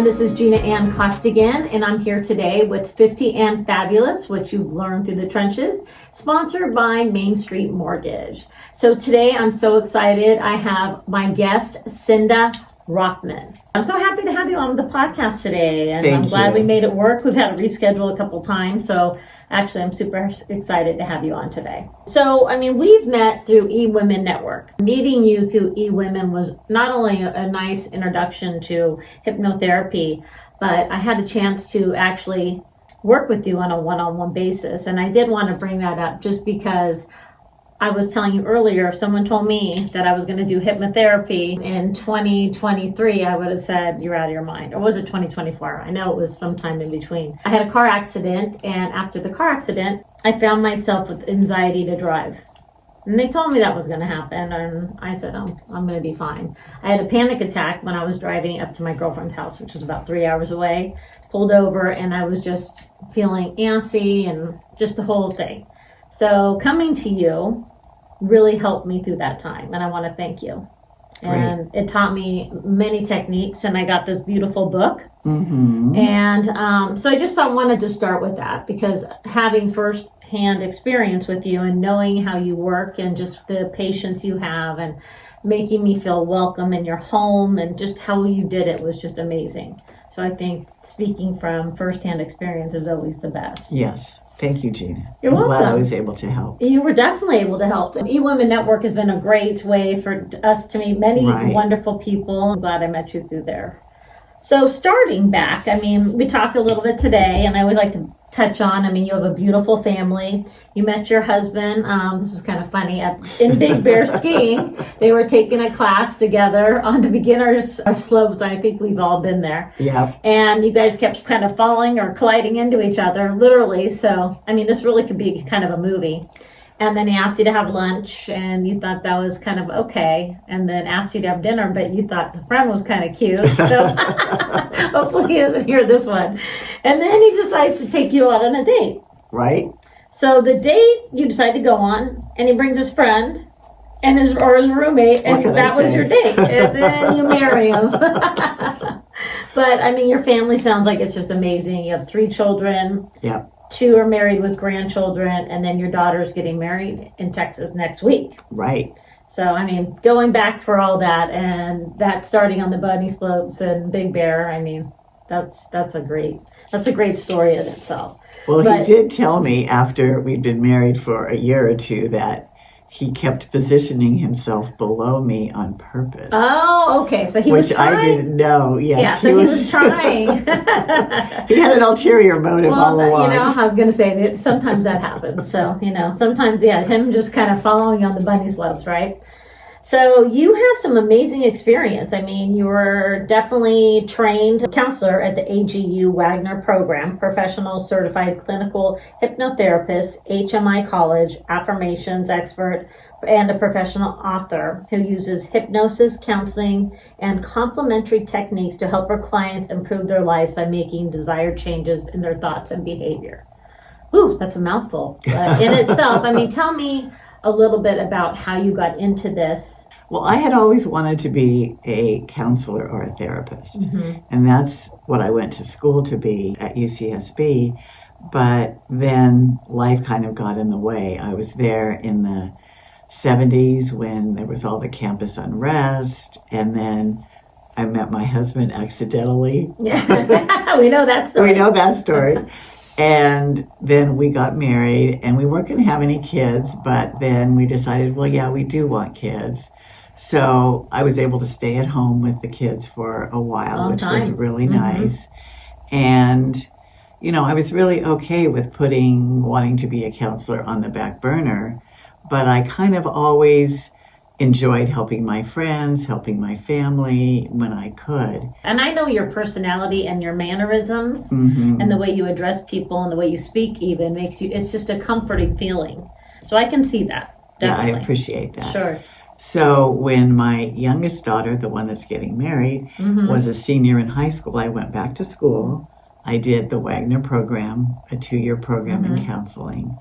everyone. This is Gina Costigan, and I'm here today with 50 and Fabulous, which you've learned through the trenches, sponsored by Main Street Mortgage. So today I'm so excited. I have my guest, Cinda Roffman. I'm so happy to have you on the podcast today, and I'm glad we made it work. We've had to reschedule a couple times, so actually I'm super excited to have you on today. So, we've met through eWomen Network. Meeting you through eWomen was not only a nice introduction to hypnotherapy, but I had a chance to actually work with you on a one-on-one basis. And I did want to bring that up just because I was telling you earlier, if someone told me that I was going to do hypnotherapy in 2023, I would have said, you're out of your mind. Or was it 2024? I know it was sometime in between. I had a car accident, and after the car accident, I found myself with anxiety to drive. And they told me that was going to happen, and I said, I'm going to be fine. I had a panic attack when I was driving up to my girlfriend's house, which was about 3 hours away, pulled over, and I was just feeling antsy and just the whole thing. So coming to you really helped me through that time, and I want to thank you. And It taught me many techniques, and I got this beautiful book. And so I just wanted to start with that, because having first-hand experience with you and knowing how you work and just the patience you have and making me feel welcome in your home and just how you did it was just amazing. So I think speaking from first-hand experience is always the best. Yes. Thank you, Gina. You're welcome. Glad I was able to help. You were definitely able to help. The eWomen Network has been a great way for us to meet many wonderful people. I'm glad I met you through there. So starting back, we talked a little bit today, and I always like to touch on, you have a beautiful family. You met your husband, this was kind of funny, in Big Bear skiing. They were taking a class together on the beginner's slopes. I think we've all been there. Yeah. And you guys kept kind of falling or colliding into each other, literally. So, this really could be kind of a movie. And then he asked you to have lunch, and you thought that was kind of okay. And then asked you to have dinner, but you thought the friend was kind of cute. So hopefully he doesn't hear this one. And then he decides to take you out on a date. Right. So the date you decide to go on, and he brings his friend and his roommate, and that was your date. And then you marry him. But your family sounds like it's just amazing. You have 3 children. Yep. 2 are married with grandchildren, and then your daughter's getting married in Texas next week. Right. So, going back for all that, and that starting on the bunny slopes and Big Bear, that's a great story in itself. Well, he did tell me after we'd been married for a year or 2 that he kept positioning himself below me on purpose. Oh, okay. So he was trying. Which I didn't know. Yes, yeah, so he was trying. He had an ulterior motive all along. I was going to say that sometimes that happens. So, sometimes, him just kind of following on the bunny slopes, right? So you have some amazing experience. You were definitely trained counselor at the AGU Wagner program, professional certified clinical hypnotherapist, HMI college, affirmations expert, and a professional author who uses hypnosis, counseling, and complementary techniques to help her clients improve their lives by making desired changes in their thoughts and behavior. Ooh, that's a mouthful in itself. Tell me a little bit about how you got into this. Well, I had always wanted to be a counselor or a therapist. And that's what I went to school to be at UCSB. But then life kind of got in the way. I was there in the 70s when there was all the campus unrest. And then I met my husband accidentally. Yeah, we know that story. And then we got married, and we weren't going to have any kids, but then we decided, well, yeah, we do want kids. So I was able to stay at home with the kids for a while, which was really nice. And, I was really okay with wanting to be a counselor on the back burner, but I kind of always enjoyed helping my friends, helping my family when I could. And I know your personality and your mannerisms and the way you address people and the way you speak even it's just a comforting feeling. So I can see that. Definitely. Yeah, I appreciate that. Sure. So when my youngest daughter, the one that's getting married, was a senior in high school, I went back to school. I did the Wagner program, a 2-year program in counseling.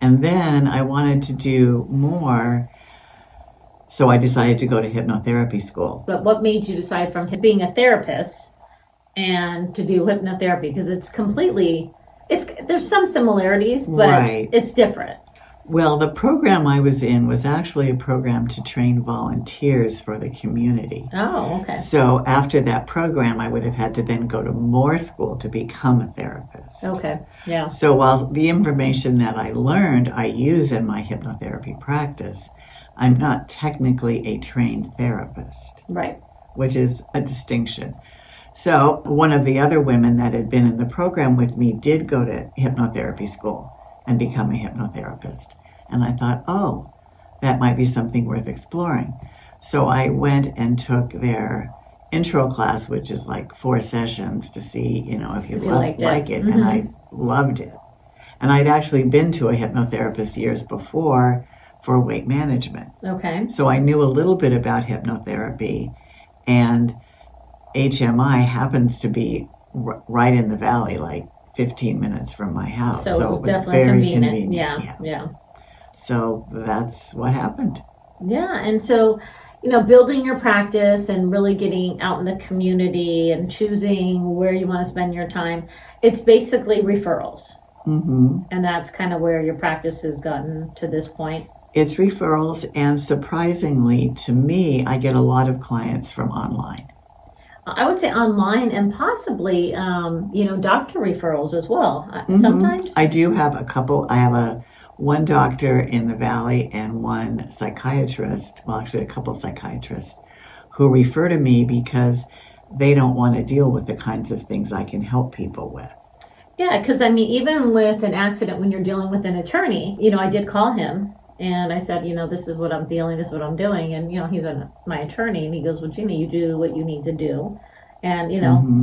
And then I wanted to do more. So I decided to go to hypnotherapy school. But what made you decide from being a therapist and to do hypnotherapy? Because there's some similarities, but Right. it's different. Well, the program I was in was actually a program to train volunteers for the community. Oh, okay. So after that program, I would have had to then go to more school to become a therapist. Okay, yeah. So while the information that I learned I use in my hypnotherapy practice, I'm not technically a trained therapist, Right. which is a distinction. So one of the other women that had been in the program with me did go to hypnotherapy school and become a hypnotherapist. And I thought, oh, that might be something worth exploring. So I went and took their intro class, which is like 4 sessions to see, if you like it. Mm-hmm. And I loved it. And I'd actually been to a hypnotherapist years before for weight management. Okay. So I knew a little bit about hypnotherapy, and HMI happens to be right in the valley, like 15 minutes from my house. So it was definitely very convenient. Yeah. So that's what happened. Yeah, and so, building your practice and really getting out in the community and choosing where you want to spend your time, it's basically referrals. Mm-hmm. And that's kind of where your practice has gotten to this point. It's referrals, and surprisingly to me, I get a lot of clients from online. I would say online and possibly, doctor referrals as well. Mm-hmm. Sometimes. I do have a couple. I have one doctor in the Valley and one psychiatrist, well, actually a couple psychiatrists, who refer to me because they don't want to deal with the kinds of things I can help people with. Yeah, because even with an accident, when you're dealing with an attorney, I did call him and I said, this is what I'm feeling, this is what I'm doing. And, he's my attorney, and he goes, well, Gina, you do what you need to do. And,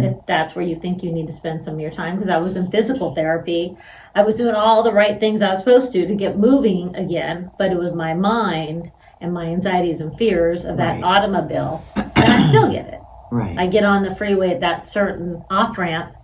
if that's where you think you need to spend some of your time, because I was in physical therapy, I was doing all the right things I was supposed to get moving again, but it was my mind and my anxieties and fears of that automobile, and I still get it. Right. I get on the freeway at that certain off-ramp,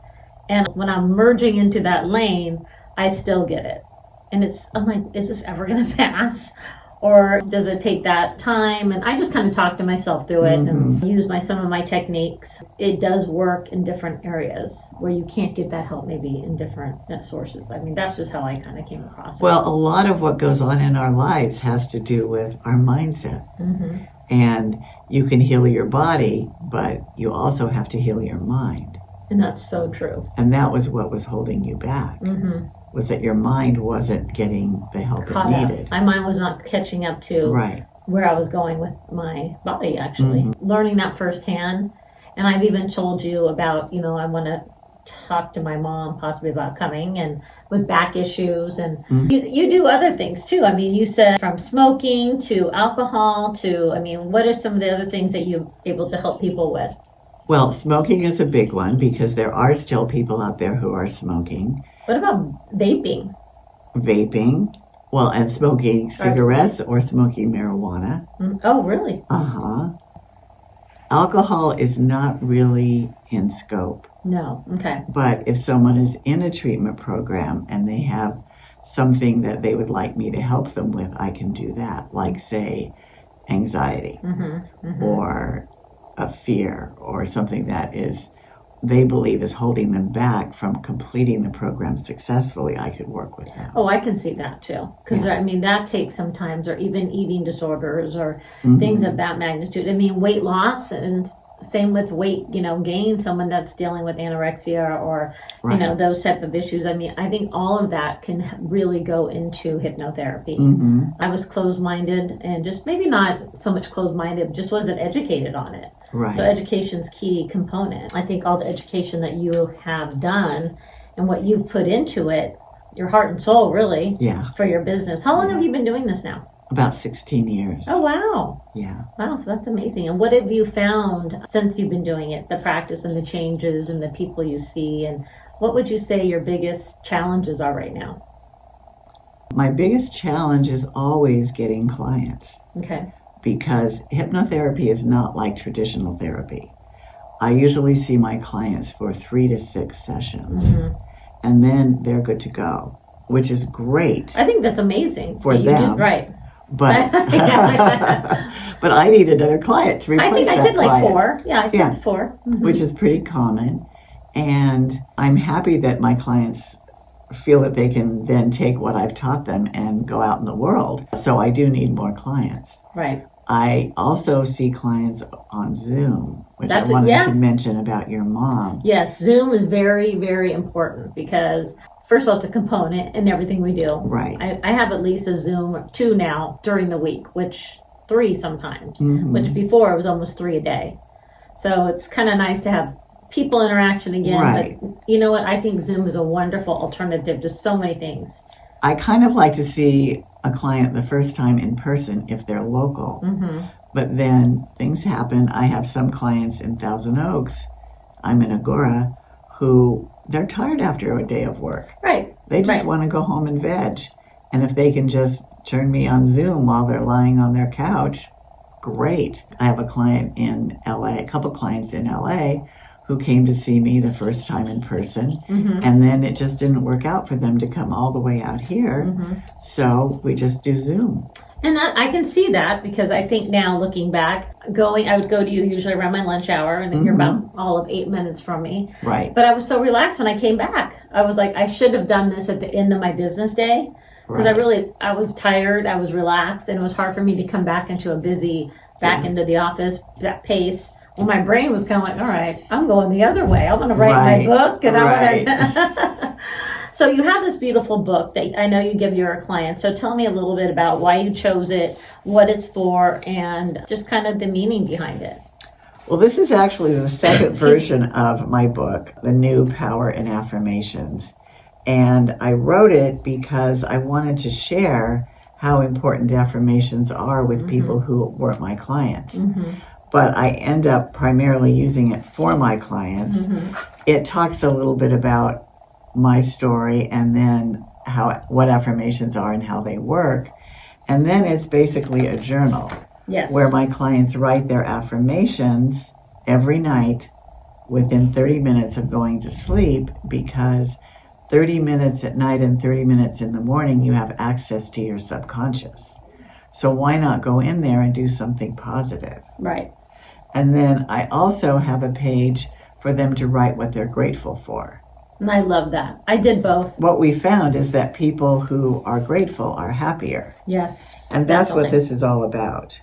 and when I'm merging into that lane, I still get it. And I'm like, is this ever going to pass? Or does it take that time? And I just kind of talk to myself through it and use some of my techniques. It does work in different areas where you can't get that help maybe in different sources. That's just how I kind of came across it. Well, a lot of what goes on in our lives has to do with our mindset. Mm-hmm. And you can heal your body, but you also have to heal your mind. And that's so true. And that was what was holding you back. Mm-hmm. Was that your mind wasn't getting the help it needed. My mind was not catching up to where I was going with my body, actually. Mm-hmm. Learning that firsthand. And I've even told you about, I want to talk to my mom possibly about coming, and with back issues. And you do other things too. You said from smoking to alcohol to, what are some of the other things that you're able to help people with? Well, smoking is a big one because there are still people out there who are smoking. What about vaping? Vaping, well, and smoking cigarettes or smoking marijuana. Oh, really? Uh-huh. Alcohol is not really in scope. No, okay. But if someone is in a treatment program and they have something that they would like me to help them with, I can do that. Like, say, anxiety or a fear or something that they believe is holding them back from completing the program successfully, I could work with them. Oh, I can see that too. Because, that takes sometimes, or even eating disorders or things of that magnitude. Weight loss, and same with weight, gain, someone that's dealing with anorexia or, those type of issues. I think all of that can really go into hypnotherapy. Mm-hmm. I was closed-minded, and just maybe not so much closed-minded, just wasn't educated on it. Right. So education's key component. I think all the education that you have done and what you've put into it, your heart and soul, really, for your business. How long have you been doing this now? About 16 years. Oh, wow. Yeah. Wow, so that's amazing. And what have you found since you've been doing it, the practice and the changes and the people you see? And what would you say your biggest challenges are right now? My biggest challenge is always getting clients. Okay. Because hypnotherapy is not like traditional therapy. I usually see my clients for 3 to 6 sessions, and then they're good to go, which is great. I think that's amazing for them. Right. But but I need another client to replace that client. I did like 4. Yeah, I did 4. Which is pretty common. And I'm happy that my clients feel that they can then take what I've taught them and go out in the world. So I do need more clients. Right. I also see clients on Zoom, which That's I wanted yeah. to mention about your mom. Yes, Zoom is very, very important because first of all, it's a component in everything we do. Right. I have at least a Zoom or 2 now during the week, which 3 sometimes, which before it was almost 3 a day. So it's kind of nice to have people interaction again. Right. But you know what? I think Zoom is a wonderful alternative to so many things. I kind of like to see a client the first time in person if they're local. But then things happen. I have some clients in Thousand Oaks, I'm in Agora, who they're tired after a day of work. Right. They just want to go home and veg. And if they can just turn me on Zoom while they're lying on their couch, great. I have a client in LA, a couple clients in LA who came to see me the first time in person. And then it just didn't work out for them to come all the way out here. So we just do Zoom. And I can see that because I think now looking back, I would go to you usually around my lunch hour and you're about all of 8 minutes from me. Right. But I was so relaxed when I came back. I was like, I should have done this at the end of my business day because I was tired, I was relaxed, and it was hard for me to come back into a busy, into the office, that pace. Well, my brain was kind of like, all right, I'm going the other way. I'm going to write my book. And I want to. So you have this beautiful book that I know you give your clients. So tell me a little bit about why you chose it, what it's for, and just kind of the meaning behind it. Well, this is actually the second version of my book, The New Power in Affirmations. And I wrote it because I wanted to share how important affirmations are with people who weren't my clients. But I end up primarily using it for my clients. It talks a little bit about my story and then what affirmations are and how they work. And then it's basically a journal where my clients write their affirmations every night within 30 minutes of going to sleep, because 30 minutes at night and 30 minutes in the morning, you have access to your subconscious. So why not go in there and do something positive? Right. And then I also have a page for them to write what they're grateful for. And I love that. I did both. What we found is that people who are grateful are happier. Yes. And that's what this is all about.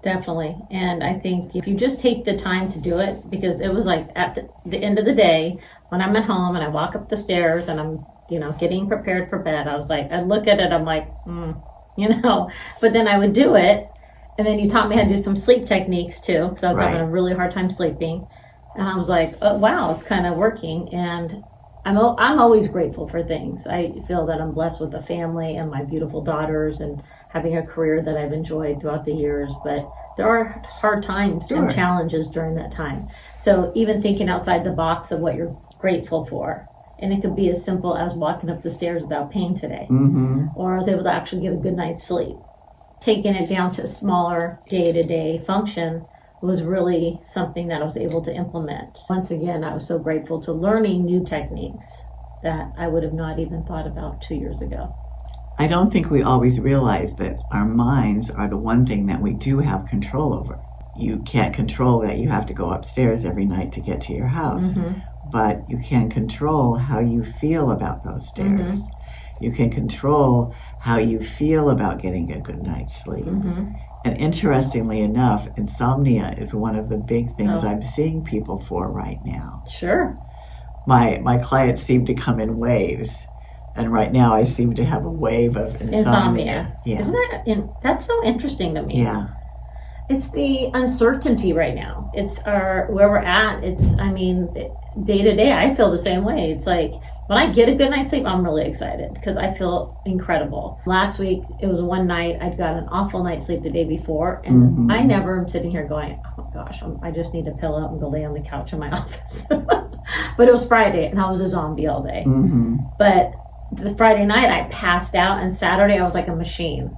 Definitely. And I think if you just take the time to do it, because it was like at the end of the day, when I'm at home and I walk up the stairs and I'm, getting prepared for bed, I was like, I'd look at it, I'm like, but then I would do it. And then you taught me how to do some sleep techniques too, because I was having a really hard time sleeping. And I was like, oh, wow, it's kind of working. And I'm always grateful for things. I feel that I'm blessed with a family and my beautiful daughters and having a career that I've enjoyed throughout the years. But there are hard times and challenges during that time. So even thinking outside the box of what you're grateful for. And it could be as simple as walking up the stairs without pain today. Or I was able to actually get a good night's sleep. Taking it down to a smaller day-to-day function was really something that I was able to implement. Once again, I was so grateful to learning new techniques that I would have not even thought about 2 years ago. I don't think we always realize that our minds are the one thing that we do have control over. You can't control that you have to go upstairs every night to get to your house, but you can control how you feel about those stairs. You can control how you feel about getting a good night's sleep. And interestingly enough, insomnia is one of the big things I'm seeing people for right now. Sure. My clients seem to come in waves. And right now I seem to have a wave of insomnia. Yeah. Isn't that's so interesting to me? Yeah. It's the uncertainty right now. It's where we're at. Day to day, I feel the same way. It's like when I get a good night's sleep, I'm really excited because I feel incredible. Last week, it was one night I'd got an awful night's sleep the day before, and I never am sitting here going, oh my gosh, I just need a pillow and go lay on the couch in my office. But it was Friday, and I was a zombie all day. But the Friday night, I passed out, and Saturday, I was like a machine,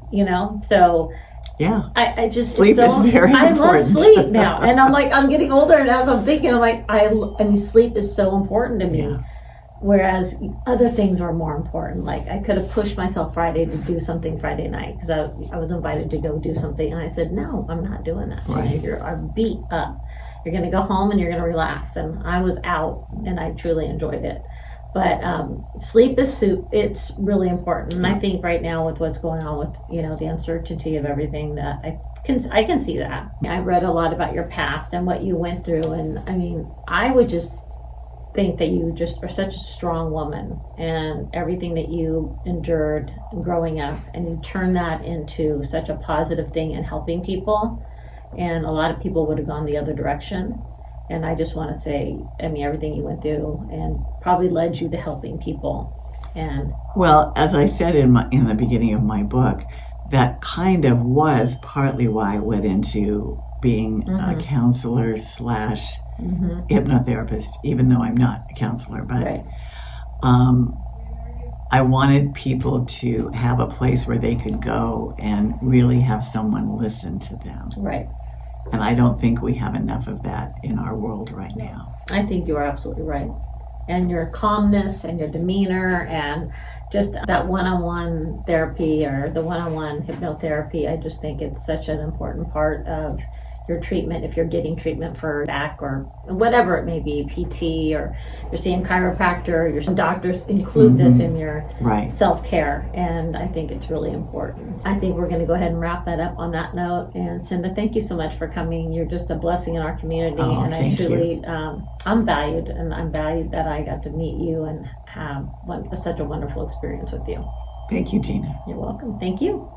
So yeah, I just sleep is very important. I love sleep now, and I'm getting older, and as I'm thinking, I'm like, sleep is so important to me. Yeah. Whereas other things are more important. Like I could have pushed myself Friday to do something Friday night because I was invited to go do something, and I said, no, I'm not doing that. Right. I'm beat up, You're going to go home and you're going to relax. And I was out and I truly enjoyed it. But sleep is it's really important. And I think right now with what's going on with, the uncertainty of everything, that I can see that. I read a lot about your past and what you went through. And I mean, I would just think that you just are such a strong woman, and everything that you endured growing up, and you turned that into such a positive thing in helping people. And a lot of people would have gone the other direction. And I just want to say, I mean, everything you went through and probably led you to helping people. And well, as I said in the beginning of my book, that kind of was partly why I went into being a counselor slash hypnotherapist, even though I'm not a counselor. But right. I wanted people to have a place where they could go and really have someone listen to them. Right. And I don't think we have enough of that in our world right now. I think you are absolutely right. And your calmness and your demeanor and just that one-on-one therapy or the one-on-one hypnotherapy, I just think it's such an important part of your treatment. If you're getting treatment for back or whatever it may be, PT, or you're seeing chiropractor, your doctors include this in your self-care. And I think it's really important. I think we're going to go ahead and wrap that up on that note. And Cinda, thank you so much for coming. You're just a blessing in our community. And I truly, I'm valued, and I'm valued that I got to meet you and have such a wonderful experience with you. Thank you, Gina. You're welcome. Thank you.